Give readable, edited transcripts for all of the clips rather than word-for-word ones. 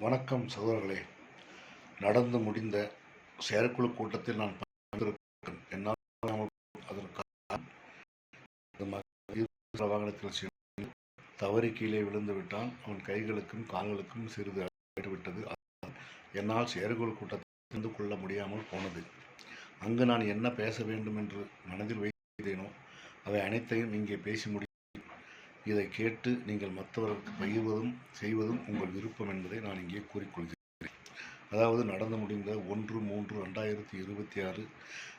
வணக்கம் சகோதரர்களே. நடந்து முடிந்த செயற்குழு கூட்டத்தில் நான் பங்கேற்கிறேன். என்னால் அதற்காக வாகனத்தில் சென்று தவறி கீழே விழுந்து விட்டான். அவன் கைகளுக்கும் கால்களுக்கும் சிறிது அடிபட்டுவிட்டது. என்னால் செயற்குழு கூட்டத்தில் தெரிந்து கொள்ள முடியாமல் போனது. அங்கு நான் என்ன பேச வேண்டும் என்று மனதில் வைத்தேனோ அவை அனைத்தையும் இங்கே பேசி முடியும். இதை கேட்டு நீங்கள் மற்றவர்களுக்கு பகிர்வதும் செய்வதும் உங்கள் விருப்பம் என்பதை நான் இங்கே கூறிக்கொள்கிறேன். அதாவது நடந்து முடிந்த 1/3/2026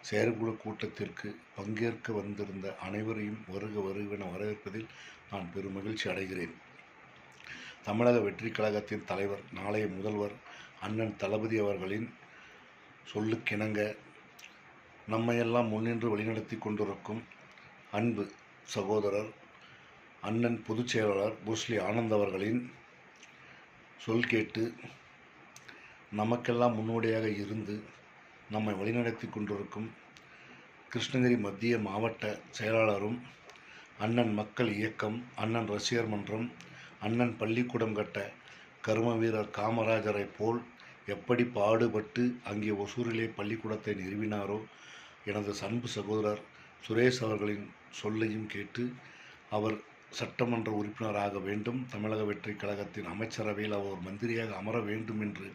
செயற்குழு கூட்டத்திற்கு பங்கேற்க வந்திருந்த அனைவரையும் வருக வருகென வரவேற்பதில் நான் பெரும் மகிழ்ச்சி அடைகிறேன். தமிழக வெற்றி கழகத்தின் தலைவர், நாளைய முதல்வர் அண்ணன் தளபதி அவர்களின் சொல்லுக்கிணங்க நம்மையெல்லாம் முன்னின்று வழிநடத்தி கொண்டிருக்கும் அன்பு சகோதரர் அண்ணன் பொதுச் செயலாளர் புஸ்லி ஆனந்த் அவர்களின் சொல் கேட்டு நமக்கெல்லாம் முன்னோடியாக இருந்து நம்மை வழிநடத்தி கொண்டிருக்கும் கிருஷ்ணகிரி மத்திய மாவட்ட செயலாளரும் அண்ணன் மக்கள் இயக்கம், அண்ணன் ரசிகர் மன்றம், அண்ணன் பள்ளிக்கூடம் கட்ட கர்ம வீரர் காமராஜரை போல் எப்படி பாடுபட்டு அங்கே ஒசூரிலே பள்ளிக்கூடத்தை நிறுவினாரோ எனது அன்பு சகோதரர் சுரேஷ் அவர்களின் சொல்லையும் கேட்டு அவர் சட்டமன்ற உறுப்பினராக வேண்டும், தமிழக வெற்றி கழகத்தின் அமைச்சரவையில் அவர் மந்திரியாக அமர வேண்டும் என்று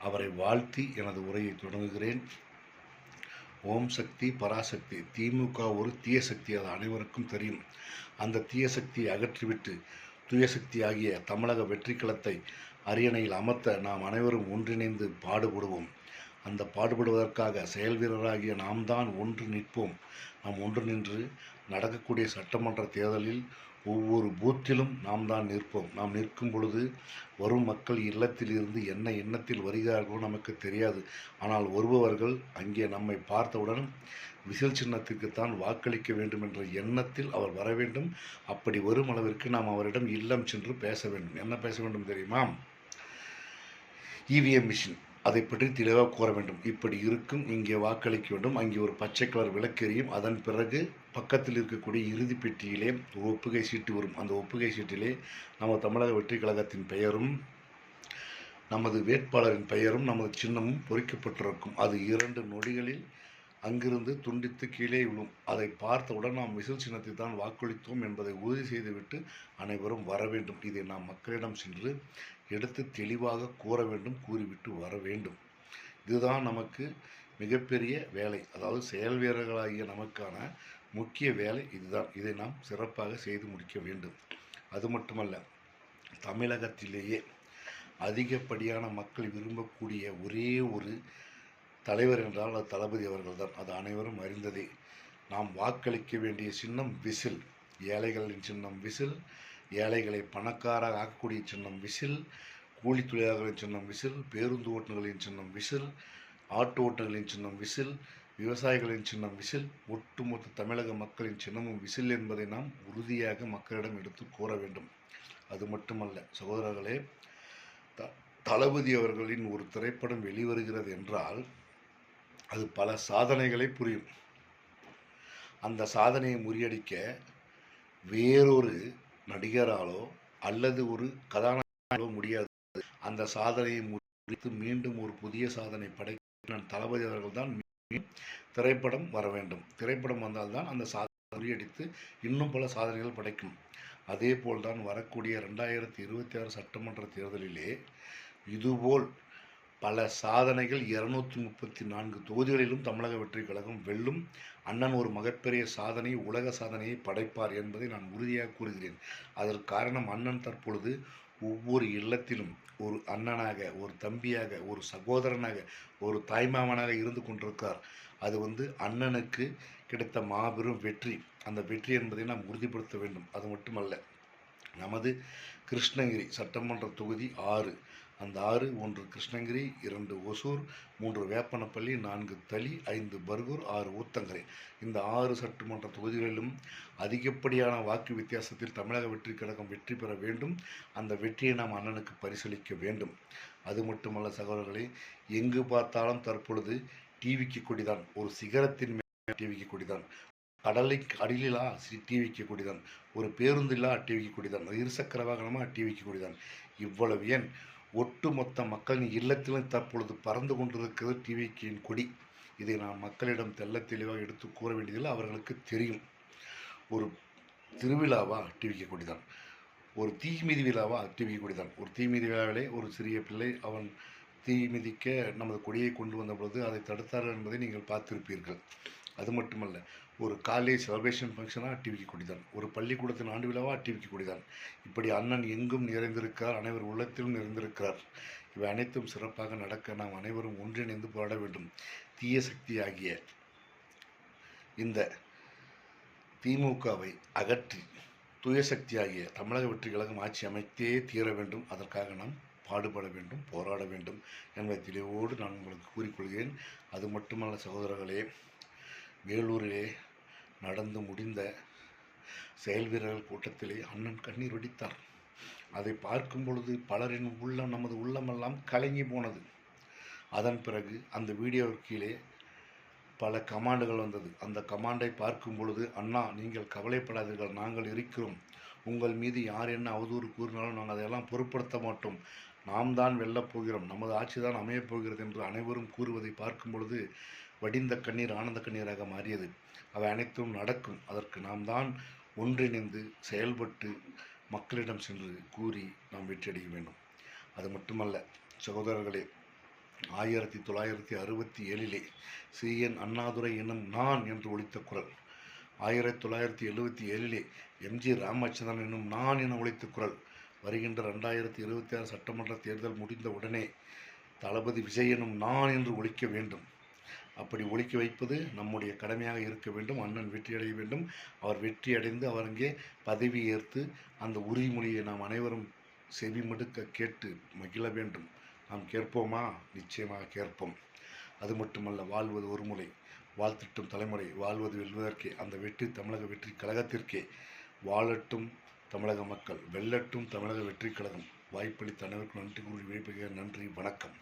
அவரை வாழ்த்தி எனது உரையை தொடங்குகிறேன். ஓம் சக்தி பராசக்தி. திமுக ஒரு தீய சக்தி, அது அனைவருக்கும் தெரியும். அந்த தீய சக்தியை அகற்றிவிட்டு தூய சக்தி ஆகிய தமிழக வெற்றி கழகத்தை அரியணையில் அமர்த்த நாம் அனைவரும் ஒன்றிணைந்து பாடுபடுவோம். அந்த பாடுபடுவதற்காக செயல் வீரராகிய நாம் தான் ஒன்று நிற்போம். நாம் ஒன்று நின்று நடக்கக்கூடிய சட்டமன்ற தேர்தலில் ஒவ்வொரு பூத்திலும் நாம் தான் நிற்போம். நாம் நிற்கும் பொழுது வரும் மக்கள் இல்லத்தில் இருந்து என்ன எண்ணத்தில் வருகிறார்களோ நமக்கு தெரியாது. ஆனால் வருபவர்கள் அங்கே நம்மை பார்த்தவுடன் விசில் சின்னத்திற்குத்தான் வாக்களிக்க வேண்டும் என்ற எண்ணத்தில் அவர் வர வேண்டும். அப்படி வரும் அளவிற்கு நாம் அவரிடம் இல்லம் சென்று பேச வேண்டும். என்ன பேச வேண்டும் தெரியுமா? இவிஎம் மிஷின், அதை பற்றி தெளிவாக கூற வேண்டும். இப்படி இருக்கும், இங்கே வாக்களிக்க வேண்டும். அங்கே ஒரு பச்சை கலர் விளக்கெரியும். அதன் பிறகு பக்கத்தில் இருக்கக்கூடிய இறுதி பெட்டியிலே ஒப்புகை சீட்டு வரும். அந்த ஒப்புகை சீட்டிலே நம்ம தமிழக வெற்றி கழகத்தின் பெயரும் நமது வேட்பாளரின் பெயரும் நமது சின்னமும் பொறிக்கப்பட்டிருக்கும். அது 2 நொடிகளில் அங்கிருந்து துண்டித்து கீழே விழும். அதை பார்த்தவுடன் நாம் விசில் சின்னத்தை தான் வாக்களித்தோம் என்பதை உறுதி செய்துவிட்டு அனைவரும் வர வேண்டும். இதை நாம் மக்களிடம் சென்று எடுத்து தெளிவாக கூற வேண்டும், கூறிவிட்டு வர வேண்டும். இதுதான் நமக்கு மிகப்பெரிய வேலை. அதாவது செயல் வீரர்களாகிய நமக்கான முக்கிய வேலை இதுதான். இதை நாம் சிறப்பாக செய்து முடிக்க வேண்டும். அது மட்டுமல்ல, தமிழகத்திலேயே அதிகப்படியான மக்கள் விரும்பக்கூடிய ஒரே ஒரு தலைவர் என்றால் அது தளபதி அவர்கள்தான். அது அனைவரும் அறிந்ததே. நாம் வாக்களிக்க வேண்டிய சின்னம் விசில். ஏழைகளின் சின்னம் விசில், ஏழைகளை பணக்காராக ஆக்கக்கூடிய சின்னம் விசில், கூலி தொழிலாளர்களின் சின்னம் விசில், பேருந்து ஓட்டுநர்களின் சின்னம் விசில், ஆட்டோ ஓட்டுநர்களின் சின்னம் விசில், விவசாயிகளின் சின்னம் விசில், ஒட்டுமொத்த தமிழக மக்களின் சின்னமும் விசில் என்பதை நாம் உறுதியாக மக்களிடம் எடுத்து கூற வேண்டும். அது மட்டுமல்ல சகோதரர்களே, தளபதி அவர்களின் ஒரு திரைப்படம் வெளிவருகிறது என்றால் அது பல சாதனைகளை புரியும். அந்த சாதனையை முறியடிக்க வேறொரு நடிகராலோ அல்லது ஒரு கதாநாயகனாலோ முடியாது. அந்த சாதனையை முறித்து மீண்டும் ஒரு புதிய சாதனை படைக்க தளபதி அவர்கள் தான் திரைப்படம் வர வேண்டும். திரைப்படம் வந்தால்தான் அந்த சாதனை முறியடித்து இன்னும் பல சாதனைகள் படைக்கும். அதே போல்தான் வரக்கூடிய 2026 சட்டமன்ற தேர்தலிலே இதுபோல் பல சாதனைகள் 234 தொகுதிகளிலும் தமிழக வெற்றி கழகம் வெல்லும். அண்ணன் ஒரு மிகப்பெரிய சாதனை, உலக சாதனையை படைப்பார் என்பதை நான் உறுதியாக கூறுகிறேன். அதற்கு காரணம், அண்ணன் தற்பொழுது ஒவ்வொரு இல்லத்திலும் ஒரு அண்ணனாக, ஒரு தம்பியாக, ஒரு சகோதரனாக, ஒரு தாய்மாமனாக இருந்து கொண்டிருக்கிறார். அது அண்ணனுக்கு கிடைத்த மாபெரும் வெற்றி. அந்த வெற்றி என்பதை நாம் உறுதிப்படுத்த வேண்டும். அது மட்டுமல்ல, நமது கிருஷ்ணகிரி சட்டமன்ற தொகுதி 6, அந்த 6 1 கிருஷ்ணகிரி, 2 ஒசூர், 3 வேப்பனப்பள்ளி, 4 தளி, 5 பர்கூர், 6 ஊத்தங்கரை. இந்த 6 சட்டமன்ற தொகுதிகளிலும் அதிகப்படியான வாக்கு வித்தியாசத்தில் தமிழக வெற்றி கழகம் வெற்றி பெற வேண்டும். அந்த வெற்றியை நாம் அண்ணனுக்கு பரிசளிக்க வேண்டும். அது மட்டுமல்ல சகோதரர்களே, எங்கு பார்த்தாலும் தற்பொழுது டிவிக்கு கொடிதான். ஒரு சிகரத்தின் மேல் டிவிக்கு கொடிதான். கடலை அடியிலா டிவிக்கு கொடிதான். ஒரு பேருந்தில்லா டிவிக்கு கொடிதான். இருசக்கர வாகனமாக டிவிக்கு கொடிதான். இவ்வளவு ஏன் ஒட்டுமொத்த மக்களின் இல்லத்திலும் தற்பொழுது பறந்து கொண்டிருக்கிறது டிவிகேயின் கொடி. இதை நான் மக்களிடம் தெள்ளத் தெளிவாக எடுத்து கூற வேண்டியதில்லை, அவர்களுக்கு தெரியும். ஒரு திருவிழாவா டிவிகே கொடிதான், ஒரு தீமிதி விழாவா டிவிகே கொடிதான். ஒரு தீமிதி விழாவிலே ஒரு சிறிய பிள்ளை அவன் தீ மிதிக்க நமது கொடியை கொண்டு வந்த பொழுது அதை தடுத்தார்கள் என்பதை நீங்கள் பார்த்திருப்பீர்கள். அது மட்டுமல்ல, ஒரு காலேஜ் செலிப்ரேஷன் ஃபங்க்ஷனாக டிவிகே கொடிதான், ஒரு பள்ளிக்கூடத்தின் ஆண்டு விழாவா டிவிகே கொடிதான். இப்படி அண்ணன் எங்கும் நிறைந்திருக்கிறார், அனைவர் உள்ளத்திலும் நிறைந்திருக்கிறார். இவை அனைத்தும் சிறப்பாக நடக்க நாம் அனைவரும் ஒன்றிணைந்து போராட வேண்டும். தீய சக்தியாகிய இந்த திமுகவை அகற்றி தூய சக்தியாகிய தமிழக வெற்றி கழகம் ஆட்சி அமைத்தே தீர வேண்டும். அதற்காக நாம் பாடுபட வேண்டும், போராட வேண்டும் என்பதை தெளிவோடு நான் உங்களுக்கு கூறிக்கொள்கிறேன். அது மட்டுமல்ல சகோதரர்களே, வேலூரிலே நடந்து முடிந்த செயல் வீரர்கள் கூட்டத்திலே அண்ணன் கண்ணீர் வடித்தார். அதை பார்க்கும் பொழுது பலரின் உள்ளம், நமது உள்ளமெல்லாம் கலங்கி போனது. அதன் பிறகு அந்த வீடியோ கீழே பல கமாண்டுகள் வந்தது. அந்த கமாண்டை பார்க்கும் பொழுது, அண்ணா நீங்கள் கவலைப்படாதீர்கள், நாங்கள் இருக்கிறோம், உங்கள் மீது யார் என்ன அவதூறு கூறினாலும் நாங்கள் அதையெல்லாம் பொருட்படுத்த மாட்டோம், நாம் தான் வெல்லப் போகிறோம், நமது ஆட்சி தான் அமையப் போகிறது என்று அனைவரும் கூறுவதை பார்க்கும் பொழுது வடிந்த கண்ணீர் ஆனந்த கண்ணீராக மாறியது. அவை அனைத்தும் நடக்கும். அதற்கு நாம் தான் ஒன்றிணைந்து செயல்பட்டு மக்களிடம் சென்று கூறி நாம் வெற்றியடைய வேண்டும். அது மட்டுமல்ல சகோதரர்களே, 1967 CN அண்ணாதுரை என்னும் நான் என்று ஒலித்த குரல், 1977 MG ராமச்சந்திரன் என்னும் நான் என ஒலித்த குரல், வருகின்ற 2026 சட்டமன்ற தேர்தல் முடிந்த உடனே தளபதி விஜய் எனும் நான் என்று ஒலிக்க வேண்டும். அப்படி ஒலிக்க வைப்பது நம்முடைய கடமையாக இருக்க வேண்டும். அண்ணன் வெற்றியடைய வேண்டும். அவர் வெற்றியடைந்து அவர் அங்கே பதவி ஏற்று அந்த உறுதிமொழியை நாம் அனைவரும் செவிமடுக்க கேட்டு மகிழ வேண்டும். நாம் கேட்போமா? நிச்சயமாக கேட்போம். அது மட்டுமல்ல, வாழ்வது ஒரு முறை, வாழ்த்திட்டும் தலைமுறை, வாழ்வது வெல்வதற்கே, அந்த வெற்றி தமிழக வெற்றி கழகத்திற்கே. வாழட்டும் தமிழக மக்கள், வெல்லட்டும் தமிழக வெற்றி கழகம். வாய்ப்பளித்த அனைவருக்கும் நன்றி கூறி விடைபெறுகிறேன். நன்றி, வணக்கம்.